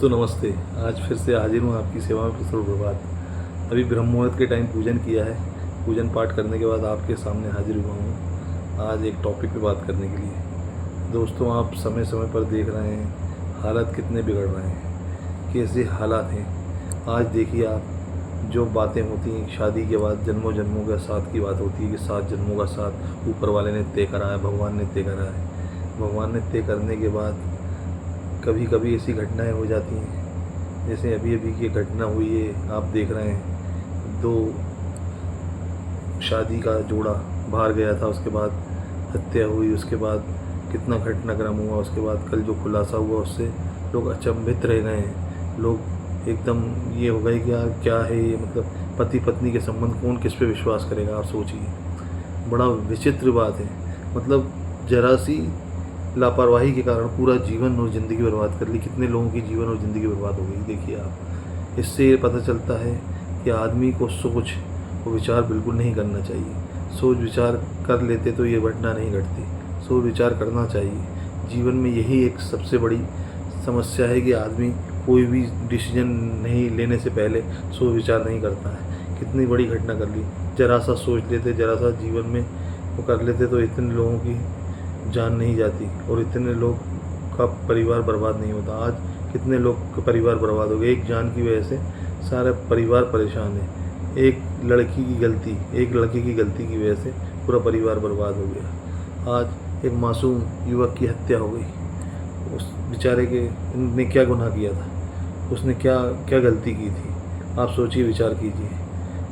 दोस्तों नमस्ते। आज फिर से हाजिर हूँ आपकी सेवा में सुप्रभात। अभी ब्रह्म मुहूर्त के टाइम पूजन किया है। पूजन पाठ करने के बाद आपके सामने हाजिर हुआ हूँ आज एक टॉपिक पे बात करने के लिए। दोस्तों आप समय समय पर देख रहे हैं हालत कितने बिगड़ रहे हैं, कैसे हालात हैं। आज देखिए आप, जो बातें होती हैं शादी के बाद जन्मों जन्मों का साथ की बात होती है कि 7 जन्मों का साथ ऊपर वाले ने तय करा है, भगवान ने तय करा है। भगवान ने तय करने के बाद कभी कभी ऐसी घटनाएं हो जाती हैं, जैसे अभी अभी की घटना हुई है। आप देख रहे हैं 2 शादी का जोड़ा बाहर गया था, उसके बाद हत्या हुई, उसके बाद कितना घटनाक्रम हुआ, उसके बाद कल जो खुलासा हुआ उससे लोग अचंभित रह गए हैं। लोग एकदम ये हो गए कि यार क्या है ये, मतलब पति पत्नी के संबंध कौन किस पे विश्वास करेगा। आप सोचिए, बड़ा विचित्र बात है। मतलब जरा सी लापरवाही के कारण पूरा जीवन और ज़िंदगी बर्बाद कर ली। कितने लोगों की जीवन और ज़िंदगी बर्बाद हो गई देखिए आप। इससे ये पता चलता है कि आदमी को सोच और विचार बिल्कुल नहीं करना चाहिए। सोच विचार कर लेते तो ये घटना नहीं घटती। सोच विचार करना चाहिए। जीवन में यही एक सबसे बड़ी समस्या है कि आदमी कोई भी डिसीजन नहीं लेने से पहले सोच विचार नहीं करता है। कितनी बड़ी घटना कर ली, जरा सा सोच लेते, जरा सा जीवन में वो कर लेते तो इतने लोगों की जान नहीं जाती और इतने लोग का परिवार बर्बाद नहीं होता। आज कितने लोग का परिवार बर्बाद हो गए एक जान की वजह से। सारा परिवार परेशान है। एक लड़की की गलती, एक लड़के की गलती की वजह से पूरा परिवार बर्बाद हो गया। आज एक मासूम युवक की हत्या हो गई। उस बेचारे के ने क्या गुनाह किया था, उसने क्या क्या गलती की थी, आप सोचिए, विचार कीजिए।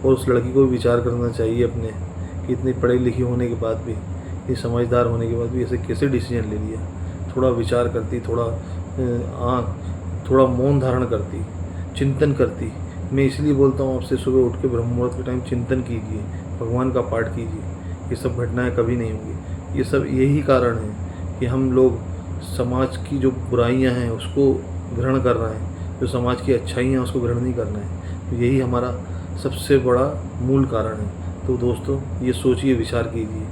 और उस लड़की को भी विचार करना चाहिए अपने कि इतनी पढ़ी लिखी होने के बाद भी, ये समझदार होने के बाद भी ऐसे कैसे डिसीजन ले लिया। थोड़ा विचार करती, थोड़ा मौन धारण करती, चिंतन करती। मैं इसलिए बोलता हूँ आपसे, सुबह उठ के ब्रह्म मुहूर्त के टाइम चिंतन कीजिए, भगवान का पाठ कीजिए। ये सब घटनाएं कभी नहीं होंगी। ये सब यही कारण है कि हम लोग समाज की जो बुराइयां हैं उसको ग्रहण कर रहे हैं, जो समाज की अच्छाइयाँ हैं उसको ग्रहण नहीं कर रहे हैं। तो यही हमारा सबसे बड़ा मूल कारण है। तो दोस्तों ये सोचिए, विचार कीजिए।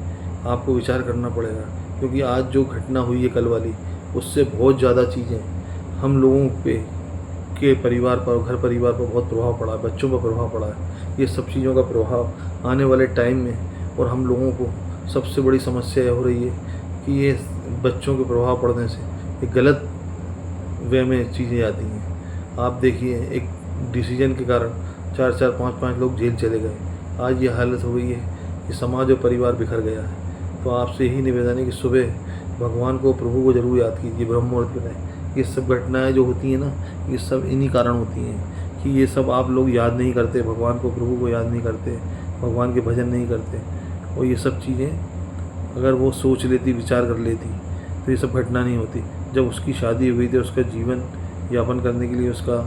आपको विचार करना पड़ेगा, क्योंकि आज जो घटना हुई है कल वाली, उससे बहुत ज़्यादा चीज़ें हम लोगों पे के परिवार पर, घर परिवार पर बहुत प्रभाव पड़ा है, बच्चों पर प्रभाव पड़ा है। ये सब चीज़ों का प्रभाव आने वाले टाइम में, और हम लोगों को सबसे बड़ी समस्या यह हो रही है कि ये बच्चों के प्रभाव पड़ने से एक गलत वे में चीज़ें आती हैं। आप देखिए, एक डिसीजन के कारण 4-4, 5-5 लोग जेल चले गए। आज ये हालत हो गई है कि समाज और परिवार बिखर गया है। तो आपसे यही निवेदन है कि सुबह भगवान को, प्रभु को ज़रूर याद कीजिए ब्रह्म मुहूर्त के टाइम। ये सब घटनाएं जो होती हैं ना, ये सब इन्हीं कारण होती हैं कि ये सब आप लोग याद नहीं करते, भगवान को, प्रभु को याद नहीं करते, भगवान के भजन नहीं करते। और ये सब चीज़ें अगर वो सोच लेती, विचार कर लेती, तो ये सब घटना नहीं होती। जब उसकी शादी हुई थी, उसका जीवन यापन करने के लिए उसका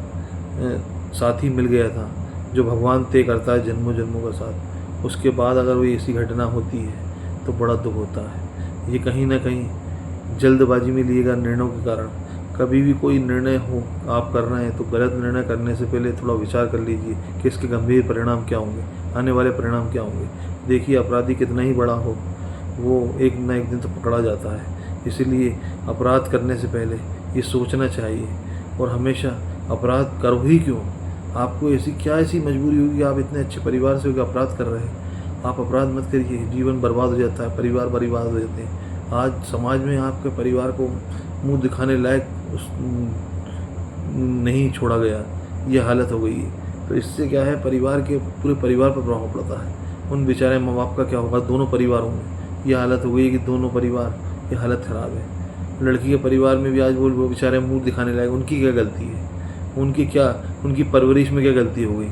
साथी मिल गया था, जो भगवान तय करता है जन्मों जन्मों का साथ। उसके बाद अगर वो ऐसी घटना होती है तो बड़ा दुख होता है। ये कहीं ना कहीं जल्दबाजी में लिए गए निर्णयों के कारण। कभी भी कोई निर्णय हो आप कर रहे हैं तो गलत निर्णय करने से पहले थोड़ा विचार कर लीजिए कि इसके गंभीर परिणाम क्या होंगे, आने वाले परिणाम क्या होंगे। देखिए, अपराधी कितना ही बड़ा हो, वो एक न एक दिन तो पकड़ा जाता है। इसीलिए अपराध करने से पहले ये सोचना चाहिए। और हमेशा अपराध करो ही क्यों, आपको ऐसी मजबूरी होगी कि आप इतने अच्छे परिवार से होकर अपराध कर रहे हैं। आप अपराध मत करिए, जीवन बर्बाद हो जाता है, परिवार बर्बाद हो जाते हैं। आज समाज में आपके परिवार को मुंह दिखाने लायक नहीं छोड़ा गया, ये हालत हो गई है। तो इससे क्या है, परिवार के पूरे परिवार पर प्रभाव पड़ता है। उन बेचारे माँ बाप का क्या होगा, दोनों परिवारों में ये हालत हो गई है कि दोनों परिवार, ये हालत ख़राब है। लड़की के परिवार में भी आज वो बेचारे मुँह दिखाने लायक, उनकी क्या गलती है, उनकी परवरिश में क्या गलती हो गई,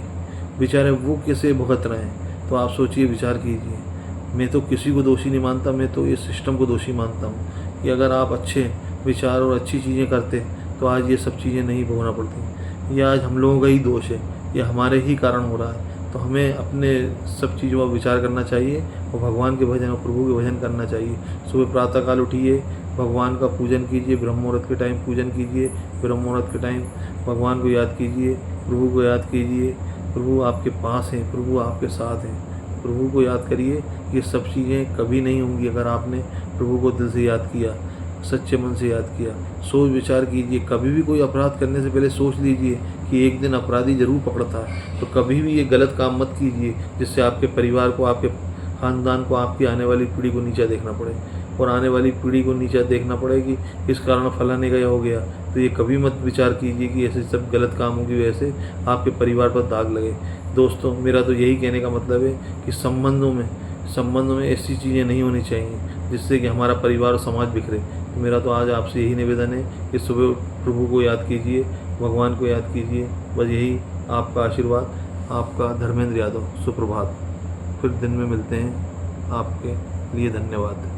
बेचारे वो कैसे भुगत रहे हैं। तो आप सोचिए, विचार कीजिए। मैं तो किसी को दोषी नहीं मानता, मैं तो इस सिस्टम को दोषी मानता हूँ कि अगर आप अच्छे विचार और अच्छी चीज़ें करते तो आज ये सब चीज़ें नहीं भोगना पड़ती। ये आज हम लोगों का ही दोष है, ये हमारे ही कारण हो रहा है। तो हमें अपने सब चीज़ों पर विचार करना चाहिए और भगवान के भजन और प्रभु के भजन करना चाहिए। सुबह प्रातःकाल उठिए, भगवान का पूजन कीजिए, ब्रह्म मुहूर्त के टाइम पूजन कीजिए, ब्रह्म मुहूर्त के टाइम भगवान को याद कीजिए, प्रभु को याद कीजिए। प्रभु आपके पास हैं, प्रभु आपके साथ हैं। प्रभु को याद करिए। ये सब चीज़ें कभी नहीं होंगी अगर आपने प्रभु को दिल से याद किया। सच्चे मन से याद किया। सोच विचार कीजिए, कभी भी कोई अपराध करने से पहले सोच लीजिए कि एक दिन अपराधी ज़रूर पकड़ता है। तो कभी भी ये गलत काम मत कीजिए जिससे आपके परिवार को, आपके ख़ानदान को, आपकी आने वाली पीढ़ी को नीचा देखना पड़े। और आने वाली पीढ़ी को नीचा देखना पड़े कि इस कारण फलाने का हो गया। तो ये कभी मत विचार कीजिए कि ऐसे सब गलत कामों की वजह से आपके परिवार पर दाग लगे। दोस्तों, मेरा तो यही कहने का मतलब है कि संबंधों में ऐसी चीज़ें नहीं होनी चाहिए जिससे कि हमारा परिवार और समाज बिखरे। तो मेरा तो आज आपसे यही निवेदन है कि सुबह प्रभु को याद कीजिए, भगवान को याद कीजिए। बस यही आपका आशीर्वाद। आपका धर्मेंद्र यादव। सुप्रभात। फिर दिन में मिलते हैं। आपके लिए धन्यवाद।